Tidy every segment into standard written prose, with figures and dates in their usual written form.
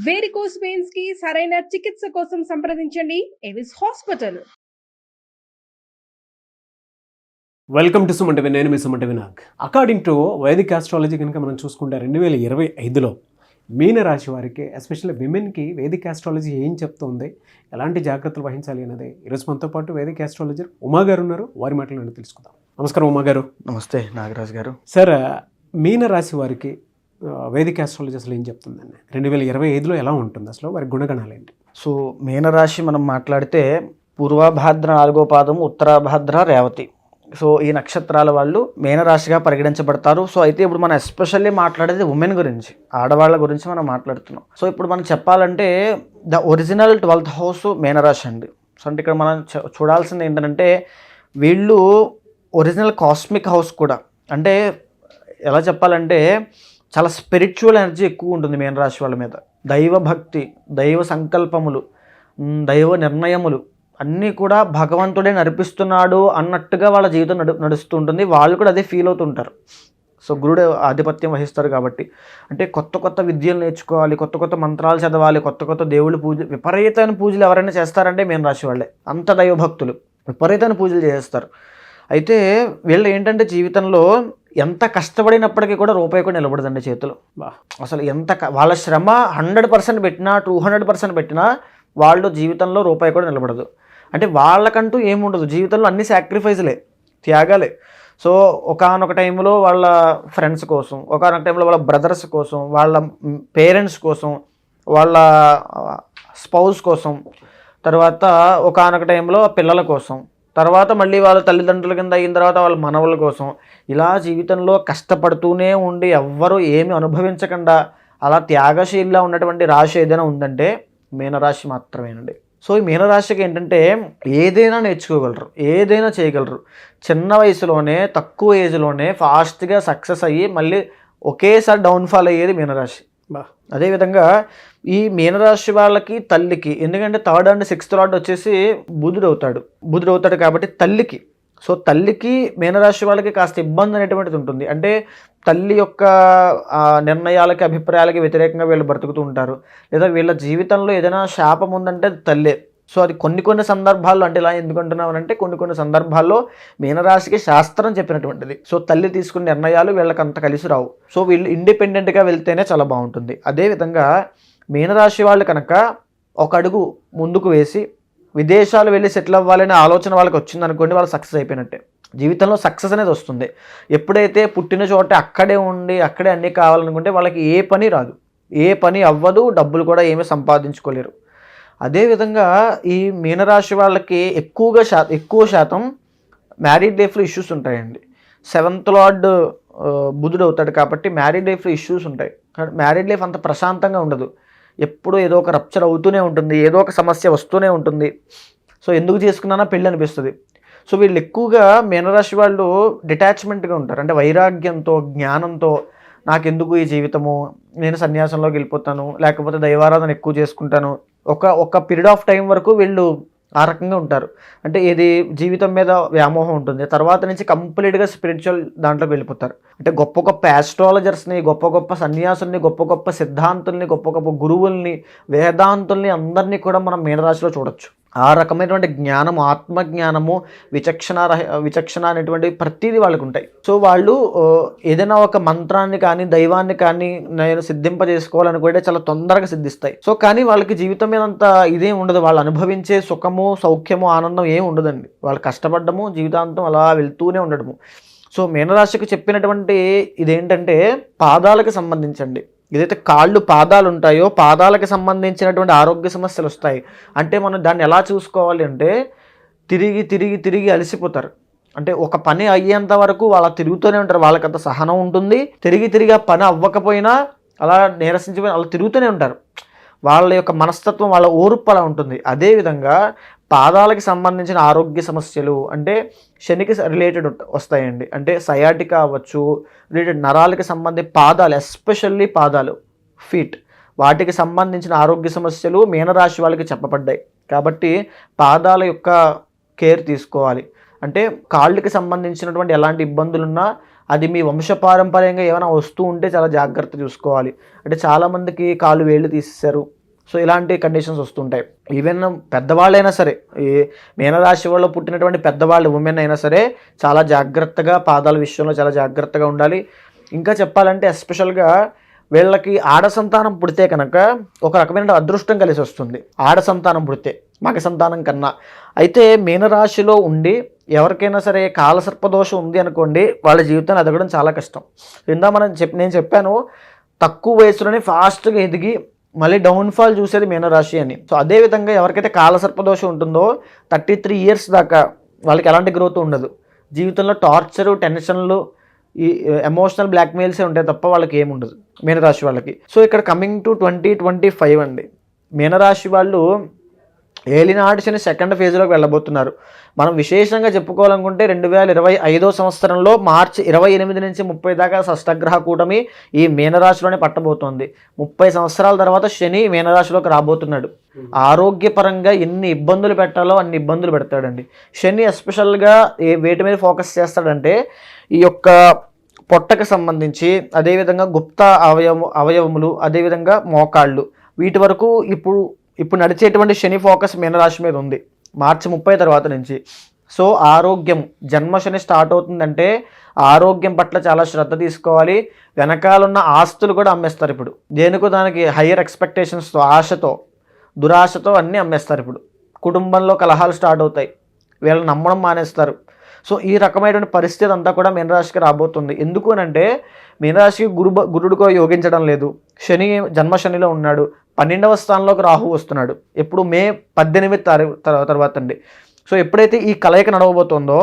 Varicose veins కి సరైన చికిత్స కోసం సంప్రదించండి ఎవిస్ హాస్పిటల్. వెల్కమ్ టు సుమంట నేను మీ సుమంట వినాగ్. అకార్డింగ్ టు వైదిక్ ఆస్ట్రాలజీ కనుక మనం చూసుకుంటే 2025లో మీనరాశి వారికి ఎస్పెషల్లీ విమెన్కి వేదిక్ ఆస్ట్రాలజీ ఏం చెప్తుంది, ఎలాంటి జాగ్రత్తలు వహించాలి అనేది ఈరోజు మనతో పాటు వేదిక్ ఆస్ట్రాలజర్ ఉమా గారు ఉన్నారు. వారి మాటలను తెలుసుకుందాం. నమస్కారం ఉమా గారు. నమస్తే నాగరాజు గారు. సార్, మీనరాశి వారికి వేదిక్ ఆస్ట్రాలజీ అసలు ఏం చెప్తుందండి? 2025లో ఎలా ఉంటుంది, అసలు వారి గుణగణాలు ఏంటి? సో మీనరాశి మనం మాట్లాడితే పూర్వభాద్ర 4వ పాదం, ఉత్తరాభాద్ర రేవతి. సో ఈ నక్షత్రాల వాళ్ళు మీనరాశిగా పరిగణించబడతారు. సో అయితే ఇప్పుడు మనం ఎస్పెషల్లీ మాట్లాడేది ఉమెన్ గురించి, ఆడవాళ్ళ గురించి మనం మాట్లాడుతున్నాం. సో ఇప్పుడు మనం చెప్పాలంటే ద ఒరిజినల్ 12th హౌస్ మీనరాశి అండి. సో అంటే ఇక్కడ మనం చూడాల్సింది ఏంటంటే వీళ్ళు ఒరిజినల్ కాస్మిక్ హౌస్ కూడా. అంటే ఎలా చెప్పాలంటే చాలా స్పిరిచువల్ ఎనర్జీ ఎక్కువ ఉంటుంది మీనరాశి వాళ్ళ మీద. దైవ భక్తి, దైవ సంకల్పములు, దైవ నిర్ణయములు అన్నీ కూడా భగవంతుడే నడిపిస్తున్నాడు అన్నట్టుగా వాళ్ళ జీవితం నడుస్తూ ఉంటుంది. వాళ్ళు కూడా అదే ఫీల్ అవుతుంటారు. సో గురుడు ఆధిపత్యం వహిస్తారు కాబట్టి. అంటే కొత్త కొత్త విద్యలు నేర్చుకోవాలి, కొత్త కొత్త మంత్రాలు చదవాలి, కొత్త కొత్త దేవుళ్ళు విపరీతమైన పూజలు ఎవరైనా చేస్తారంటే మీనరాశి వాళ్ళే. అంత దైవభక్తులు విపరీతమైన పూజలు చేస్తారు. అయితే వీళ్ళు ఏంటంటే జీవితంలో ఎంత కష్టపడినప్పటికీ కూడా రూపాయి కూడా నిలబడదండి చేతిలో. అసలు ఎంత వాళ్ళ శ్రమ 100% పెట్టినా 200% పెట్టినా వాళ్ళు జీవితంలో రూపాయి కూడా నిలబడదు. అంటే వాళ్ళకంటూ ఏముండదు జీవితంలో, అన్ని సాక్రిఫైస్లే, త్యాగాలే. సో ఒకానొక టైంలో వాళ్ళ ఫ్రెండ్స్ కోసం, ఒకానొక టైంలో వాళ్ళ బ్రదర్స్ కోసం, వాళ్ళ పేరెంట్స్ కోసం, వాళ్ళ స్పౌస్ కోసం, తర్వాత ఒకానొక టైంలో పిల్లల కోసం, తర్వాత మళ్ళీ వాళ్ళ తల్లిదండ్రుల కింద అయిన తర్వాత వాళ్ళ మనవల కోసం, ఇలా జీవితంలో కష్టపడుతూనే ఉండి ఎవ్వరూ ఏమి అనుభవించకుండా అలా త్యాగశీలిలా ఉన్నటువంటి రాశి ఏదైనా ఉందంటే మీనరాశి మాత్రమేనండి. సో ఈ మీనరాశికి ఏంటంటే ఏదైనా నేర్చుకోగలరు, ఏదైనా చేయగలరు. చిన్న వయసులోనే, తక్కువ ఏజ్లోనే ఫాస్ట్గా సక్సెస్ అయ్యి మళ్ళీ ఒకేసారి డౌన్ఫాల్ అయ్యేది మీనరాశి. అదేవిధంగా ఈ మీనరాశి వాళ్ళకి తల్లికి, ఎందుకంటే 3rd and 6th లార్డ్ వచ్చేసి బుధుడు అవుతాడు కాబట్టి తల్లికి. సో తల్లికి మీనరాశి వాళ్ళకి కాస్త ఇబ్బంది అనేటువంటిది ఉంటుంది. అంటే తల్లి యొక్క నిర్ణయాలకి, అభిప్రాయాలకి వ్యతిరేకంగా వీళ్ళు బ్రతుకుతూ ఉంటారు. లేదా వీళ్ళ జీవితంలో ఏదైనా శాపం ఉందంటే అది తల్లే. సో అది కొన్ని సందర్భాల్లో, అంటే ఇలా ఎందుకంటున్నామనంటే కొన్ని సందర్భాల్లో మీనరాశికి శాస్త్రం చెప్పినటువంటిది. సో తల్లి తీసుకున్న నిర్ణయాలు వీళ్ళకి అంత కలిసి రావు. సో వీళ్ళు ఇండిపెండెంట్గా వెళ్తేనే చాలా బాగుంటుంది. అదేవిధంగా మీనరాశి వాళ్ళు కనుక ఒక అడుగు ముందుకు వేసి విదేశాలు వెళ్ళి సెటిల్ అవ్వాలనే ఆలోచన వాళ్ళకి వచ్చిందనుకోండి, వాళ్ళు సక్సెస్ అయిపోయినట్టే. జీవితంలో సక్సెస్ అనేది వస్తుంది. ఎప్పుడైతే పుట్టిన చోట అక్కడే ఉండి అక్కడే అన్నీ కావాలనుకుంటే వాళ్ళకి ఏ పని రాదు, ఏ పని అవ్వదు, డబ్బులు కూడా ఏమీ సంపాదించుకోలేరు. అదేవిధంగా ఈ మీనరాశి వాళ్ళకి ఎక్కువ శాతం మ్యారీడ్ లైఫ్లో ఇష్యూస్ ఉంటాయండి. 7th లార్డ్ బుధుడు అవుతాడు కాబట్టి మ్యారీడ్ లైఫ్లో ఇష్యూస్ ఉంటాయి. మ్యారీడ్ లైఫ్ అంత ప్రశాంతంగా ఉండదు. ఎప్పుడూ ఏదో ఒక రప్చర్ అవుతూనే ఉంటుంది, ఏదో ఒక సమస్య వస్తూనే ఉంటుంది. సో ఎందుకు చేసుకున్నానా పెళ్ళి అనిపిస్తుంది. సో వీళ్ళు ఎక్కువగా మీనరాశి వాళ్ళు డిటాచ్మెంట్గా ఉంటారు. అంటే వైరాగ్యంతో, జ్ఞానంతో, నాకెందుకు ఈ జీవితము, నేను సన్యాసంలోకి వెళ్ళిపోతాను, లేకపోతే దైవారాధన ఎక్కువ చేసుకుంటాను, ఒక పీరియడ్ ఆఫ్ టైం వరకు వీళ్ళు ఆ రకంగా ఉంటారు. అంటే ఇది జీవితం మీద వ్యామోహం ఉంటుంది. తర్వాత నుంచి కంప్లీట్గా స్పిరిచువల్ దాంట్లోకి వెళ్ళిపోతారు. అంటే గొప్ప గొప్ప ఆస్ట్రాలజర్స్ని, గొప్ప గొప్ప సన్యాసుల్ని, గొప్ప గొప్ప సిద్ధాంతుల్ని, గొప్ప గొప్ప గురువుల్ని, వేదాంతుల్ని అందరినీ కూడా మనం మీనరాశిలో చూడొచ్చు. ఆ రకమైనటువంటి జ్ఞానము, ఆత్మజ్ఞానము, విచక్షణ అనేటువంటి ప్రతిదీ వాళ్ళకు ఉంటాయి. సో వాళ్ళు ఏదైనా ఒక మంత్రాన్ని కానీ, దైవాన్ని కానీ నేను సిద్ధింపజేసుకోవాలనుకుంటే చాలా తొందరగా సిద్ధిస్తాయి. సో కానీ వాళ్ళకి జీవితం మీద అంత ఇదేం ఉండదు. వాళ్ళు అనుభవించే సుఖము, సౌఖ్యము, ఆనందం ఏమి ఉండదండి. వాళ్ళు కష్టపడ్డము, జీవితాంతం అలా వెళ్తూనే ఉండడము. సో మీనరాశికి చెప్పినటువంటి ఇదేంటంటే పాదాలకు సంబంధించండి. ఏదైతే కాళ్ళు, పాదాలు ఉంటాయో పాదాలకు సంబంధించినటువంటి ఆరోగ్య సమస్యలు వస్తాయి. అంటే మనం దాన్ని ఎలా చూసుకోవాలి అంటే తిరిగి అలసిపోతారు. అంటే ఒక పని అయ్యేంత వరకు వాళ్ళ తిరుగుతూనే ఉంటారు. వాళ్ళకంత సహనం ఉంటుంది. తిరిగి ఆ పని అవ్వకపోయినా అలా నీరసించిపోయి అలా తిరుగుతూనే ఉంటారు. వాళ్ళ యొక్క మనస్తత్వం, వాళ్ళ ఓర్పు అలా ఉంటుంది. అదేవిధంగా పాదాలకు సంబంధించిన ఆరోగ్య సమస్యలు అంటే శనికి రిలేటెడ్ వస్తాయండి. అంటే సయాటికా అవ్వచ్చు, రిలేటెడ్ నరాలకి సంబంధించి పాదాలు, ఎస్పెషల్లీ పాదాలు, ఫీట్, వాటికి సంబంధించిన ఆరోగ్య సమస్యలు మీనరాశి వాళ్ళకి చెప్పబడ్డాయి. కాబట్టి పాదాల యొక్క కేర్ తీసుకోవాలి. అంటే కాళ్ళకి సంబంధించినటువంటి ఎలాంటి ఇబ్బందులున్నా అది మీ వంశపారంపర్యంగా ఏమైనా వస్తూ ఉంటే చాలా జాగ్రత్త చూసుకోవాలి. అంటే చాలామందికి కాళ్ళు వేళ్ళు తీసేశారు. సో ఇలాంటి కండిషన్స్ వస్తుంటాయి. ఈవెన్ పెద్దవాళ్ళైనా సరే, ఈ మీనరాశి వాళ్ళు పుట్టినటువంటి పెద్దవాళ్ళు ఉమెన్ అయినా సరే చాలా జాగ్రత్తగా, పాదాల విషయంలో చాలా జాగ్రత్తగా ఉండాలి. ఇంకా చెప్పాలంటే ఎస్పెషల్గా వీళ్ళకి ఆడ సంతానం పుడితే కనుక ఒక రకమైన అదృష్టం కలిసి వస్తుంది, ఆడ సంతానం పుడితే మగ సంతానం కన్నా. అయితే మీనరాశిలో ఉండి ఎవరికైనా సరే కాలసర్పదోషం ఉంది అనుకోండి, వాళ్ళ జీవితాన్ని ఎదగడం చాలా కష్టం. నేను చెప్పాను తక్కువ వయసులోనే ఫాస్ట్గా ఎదిగి మళ్ళీ డౌన్ఫాల్ చూసేది మీనరాశి అని. సో అదేవిధంగా ఎవరికైతే కాలసర్పదోషం ఉంటుందో 33 years దాకా వాళ్ళకి ఎలాంటి గ్రోత్ ఉండదు. జీవితంలో టార్చరు, టెన్షన్లు, ఈ ఎమోషనల్ బ్లాక్మెయిల్సే ఉంటాయి తప్ప వాళ్ళకి ఏముండదు మీనరాశి వాళ్ళకి. సో ఇక్కడ కమింగ్ టు 2025 అండి, మీనరాశి వాళ్ళు ఏలినాటి శని సెకండ్ ఫేజ్లోకి వెళ్ళబోతున్నారు. మనం విశేషంగా చెప్పుకోవాలనుకుంటే 2025 సంవత్సరంలో మార్చి 28 నుంచి 30 దాకా షష్టగ్రహ కూటమి ఈ మీనరాశిలోనే పట్టబోతోంది. 30 సంవత్సరాల తర్వాత శని మీనరాశిలోకి రాబోతున్నాడు. ఆరోగ్యపరంగా ఎన్ని ఇబ్బందులు పెట్టాలో అన్ని ఇబ్బందులు పెడతాడండి శని. ఎస్పెషల్గా వేటి మీద ఫోకస్ చేస్తాడంటే ఈ యొక్క పొట్టకు సంబంధించి, అదేవిధంగా గుప్త అవయవములు, అదేవిధంగా మోకాళ్ళు, వీటి వరకు ఇప్పుడు నడిచేటువంటి శని ఫోకస్ మీనరాశి మీద ఉంది మార్చి 30 తర్వాత నుంచి. సో ఆరోగ్యం, జన్మ శని స్టార్ట్ అవుతుందంటే ఆరోగ్యం పట్ల చాలా శ్రద్ధ తీసుకోవాలి. వెనకాలన్న ఆస్తులు కూడా అమ్మేస్తారు ఇప్పుడు, దేనికో దానికి హయ్యర్ ఎక్స్పెక్టేషన్స్తో, ఆశతో, దురాశతో అన్నీ అమ్మేస్తారు. ఇప్పుడు కుటుంబంలో కలహాలు స్టార్ట్ అవుతాయి, వీళ్ళని నమ్మడం మానేస్తారు. సో ఈ రకమైనటువంటి పరిస్థితి అంతా కూడా మీనరాశికి రాబోతుంది. ఎందుకు అంటే మీనరాశికి గురుడుకో యోగించడం లేదు, శని జన్మ శనిలో ఉన్నాడు, 12వ స్థానంలోకి రాహు వస్తున్నాడు. ఎప్పుడు మే 18 తర్వాత అండి. సో ఎప్పుడైతే ఈ కలయిక నడవబోతుందో,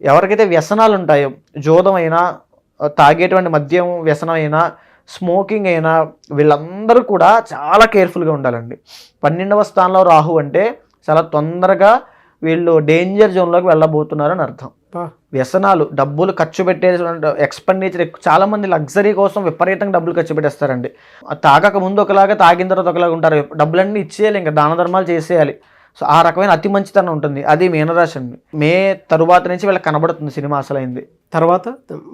ఎవరికైతే వ్యసనాలు ఉంటాయో, జోదం అయినా, తాగేటువంటి మద్యం వ్యసనం అయినా, స్మోకింగ్ అయినా, వీళ్ళందరూ కూడా చాలా కేర్ఫుల్గా ఉండాలండి. 12వ స్థానంలో రాహు అంటే చాలా తొందరగా వీళ్ళు డేంజర్ జోన్లోకి వెళ్ళబోతున్నారు అని అర్థం. వ్యసనాలు, డబ్బులు ఖర్చు పెట్టే ఎక్స్పెండిచర్, చాలామంది లగ్జరీ కోసం విపరీతంగా డబ్బులు ఖర్చు పెట్టేస్తారండి. తాగక ముందు ఒకలాగా, తాగిన తర్వాత ఒకలాగా ఉంటారు. డబ్బులన్నీ ఇచ్చేయాలి, ఇంకా దాన ధర్మాలు చేసేయాలి. సో ఆ రకమైన అతి మంచితనం ఉంటుంది, అది మీనరాశి అండి. మే తరువాత నుంచి వీళ్ళకి కనబడుతుంది సినిమా అసలైంది. తర్వాత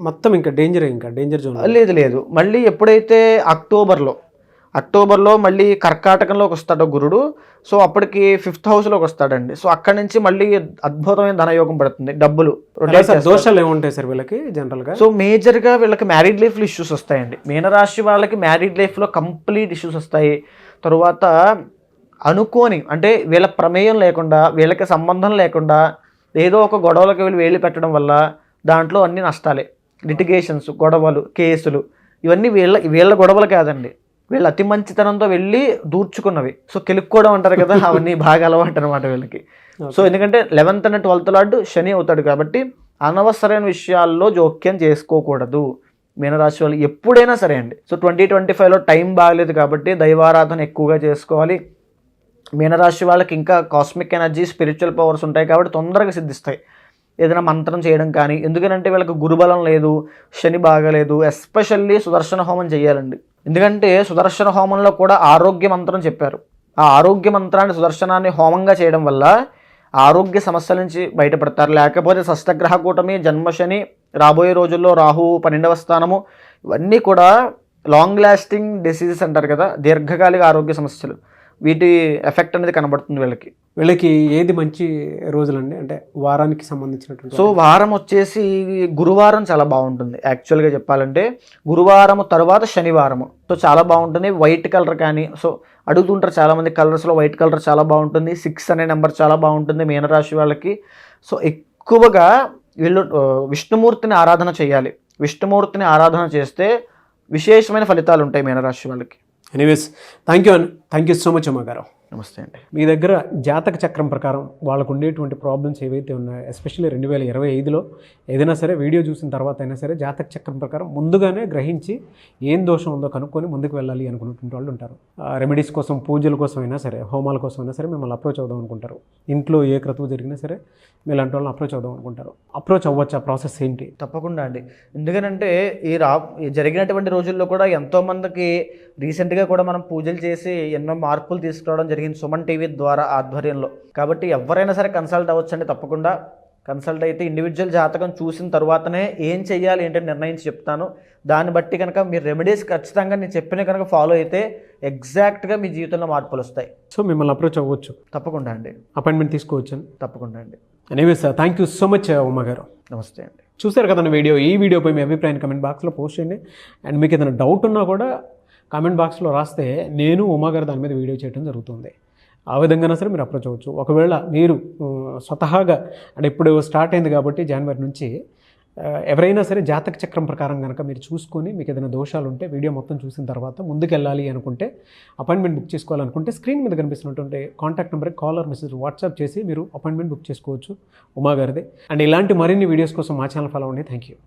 మొత్తం ఇంకా డేంజర్ జోన్ లేదు. మళ్ళీ ఎప్పుడైతే అక్టోబర్లో మళ్ళీ కర్కాటకంలోకి వస్తాడు గురుడు. సో అప్పటికి 5th హౌస్లోకి వస్తాడండి. సో అక్కడి నుంచి మళ్ళీ అద్భుతమైన ధనయోగం పడుతుంది, డబ్బులు. దోషాలు ఏముంటాయి సార్ వీళ్ళకి జనరల్గా? సో మేజర్గా వీళ్ళకి మ్యారీడ్ లైఫ్లో ఇష్యూస్ వస్తాయండి. మీనరాశి వాళ్ళకి మ్యారీడ్ లైఫ్లో కంప్లీట్ ఇష్యూస్ వస్తాయి. తరువాత అనుకోని, అంటే వీళ్ళ ప్రమేయం లేకుండా, వీళ్ళకి సంబంధం లేకుండా ఏదో ఒక గొడవలకి వీళ్ళు వేలు పెట్టడం వల్ల దాంట్లో అన్ని నష్టాలే. లిటిగేషన్స్, గొడవలు, కేసులు, ఇవన్నీ వీళ్ళ గొడవలు కాదండి, వీళ్ళు అతి మంచితనంతో వెళ్ళి దూర్చుకున్నవి. సో కెలుక్కోవడం అంటారు కదా, అవన్నీ బాగా అలవాటు అనమాట వీళ్ళకి. సో ఎందుకంటే 11th and 12th లార్డ్ శని అవుతాడు కాబట్టి అనవసరమైన విషయాల్లో జోక్యం చేసుకోకూడదు మీనరాశి వాళ్ళు ఎప్పుడైనా సరే అండి. సో 2025లో టైం బాగలేదు కాబట్టి దైవారాధన ఎక్కువగా చేసుకోవాలి. మీనరాశి వాళ్ళకి ఇంకా కాస్మిక్ ఎనర్జీ, స్పిరిచువల్ పవర్స్ ఉంటాయి కాబట్టి తొందరగా సిద్ధిస్తాయి. ఏదైనా మంత్రం చేయడం కానీ, ఎందుకంటే వీళ్ళకి గురుబలం లేదు, శని బాగలేదు. ఎస్పెషల్లీ సుదర్శన హోమం చేయాలండి. ఎందుకంటే సుదర్శన హోమంలో కూడా ఆరోగ్య మంత్రం చెప్పారు. ఆ ఆరోగ్య మంత్రాన్ని, సుదర్శనాన్ని హోమంగా చేయడం వల్ల ఆరోగ్య సమస్యల నుంచి బయటపడతారు. లేకపోతే షష్టగ్రహ కూటమి, జన్మశని, రాబోయే రోజుల్లో రాహు 12వ స్థానము, ఇవన్నీ కూడా లాంగ్ లాస్టింగ్ డిసీజెస్ అంటారు కదా, దీర్ఘకాలిక ఆరోగ్య సమస్యలు. వీటి ఎఫెక్ట్ అనేది కనబడుతుంది వీళ్ళకి. ఏది మంచి రోజులండి అంటే వారానికి సంబంధించినటువంటి? సో వారం వచ్చేసి గురువారం చాలా బాగుంటుంది యాక్చువల్గా చెప్పాలంటే. గురువారం తర్వాత శనివారము సో చాలా బాగుంటుంది. వైట్ కలర్ కానీ, సో అడుగుతుంటారు చాలామంది, కలర్స్లో వైట్ కలర్ చాలా బాగుంటుంది. 6 అనే నెంబర్ చాలా బాగుంటుంది మీనరాశి వాళ్ళకి. సో ఎక్కువగా వీళ్ళు విష్ణుమూర్తిని ఆరాధన చేయాలి. విష్ణుమూర్తిని ఆరాధన చేస్తే విశేషమైన ఫలితాలు ఉంటాయి మీనరాశి వాళ్ళకి. Anyways, thank you so much అమ్మగారు. నమస్తే అండి. మీ దగ్గర జాతక చక్రం ప్రకారం వాళ్ళకు ఉండేటువంటి ప్రాబ్లమ్స్ ఏవైతే ఉన్నాయో, ఎస్పెషల్లీ 2025లో ఏదైనా సరే వీడియో చూసిన తర్వాత అయినా సరే జాతక చక్రం ప్రకారం ముందుగానే గ్రహించి ఏం దోషం ఉందో కనుక్కొని ముందుకు వెళ్ళాలి అనుకున్నటువంటి వాళ్ళు ఉంటారు. రెమెడీస్ కోసం, పూజల కోసం అయినా సరే, హోమాల కోసం అయినా సరే మిమ్మల్ని అప్రోచ్ అవుదాం అనుకుంటారు. ఇంట్లో ఏ క్రతువు జరిగినా సరే మీలాంటి వాళ్ళని అప్రోచ్ అవుదాం అనుకుంటారు. అప్రోచ్ అవ్వచ్చు, ఆ ప్రాసెస్ ఏంటి? తప్పకుండా అండి. ఎందుకనంటే ఈ జరిగినటువంటి రోజుల్లో కూడా ఎంతోమందికి రీసెంట్గా కూడా మనం పూజలు చేసి ఎన్నో మార్పులు తీసుకురావడం జరిగింది సుమన్ టీవీ ద్వారా ఆధ్వర్యంలో. కాబట్టి ఎవరైనా సరే కన్సల్ట్ అవ్వచ్చు అండి. తప్పకుండా కన్సల్ట్ అయితే ఇండివిజువల్ జాతకం చూసిన తర్వాతనే ఏం చెయ్యాలి ఏంటని నిర్ణయించి చెప్తాను. దాన్ని బట్టి కనుక మీరు రెమెడీస్ ఖచ్చితంగా నేను చెప్పిన కనుక ఫాలో అయితే ఎగ్జాక్ట్గా మీ జీవితంలో మార్పులు వస్తాయి. సో మిమ్మల్ని అప్రోచ్ అవ్వచ్చు, తప్పకుండా అండి, అపాయింట్మెంట్ తీసుకోవచ్చు. తప్పకుండా అండి. Anyways thank you so much Uma గారు. నమస్తే అండి. చూసారు కదండి వీడియో. ఈ వీడియోపై మీ అభిప్రాయాన్ని కమెంట్ బాక్స్లో పోస్ట్ చేయండి. అండ్ మీకు ఏదైనా డౌట్ ఉన్నా కూడా కామెంట్ బాక్స్లో రాస్తే నేను ఉమా గారు దాని మీద వీడియో చేయడం జరుగుతుంది. ఆ విధంగా సరే మీరు అప్రోచ్ అవ్వచ్చు. ఒకవేళ మీరు స్వతహాగా అంటే ఇప్పుడు స్టార్ట్ అయింది కాబట్టి జనవరి నుంచి ఎవరైనా సరే జాతక చక్రం ప్రకారం కనుక మీరు చూసుకొని మీకు ఏదైనా దోషాలు ఉంటే వీడియో మొత్తం చూసిన తర్వాత ముందుకు వెళ్ళాలి అనుకుంటే, అపాయింట్మెంట్ బుక్ చేసుకోవాలనుకుంటే స్క్రీన్ మీద కనిపిస్తున్నటువంటి కాంటాక్ట్ నెంబర్కి కాల్ ఆర్ మెసేజ్ వాట్సాప్ చేసి మీరు అపాయింట్మెంట్ బుక్ చేసుకోవచ్చు ఉమా గారిది. అండ్ ఇలాంటి మరిన్ని వీడియోస్ కోసం మా ఛానల్ ఫాలో అవ్వండి. Thank you.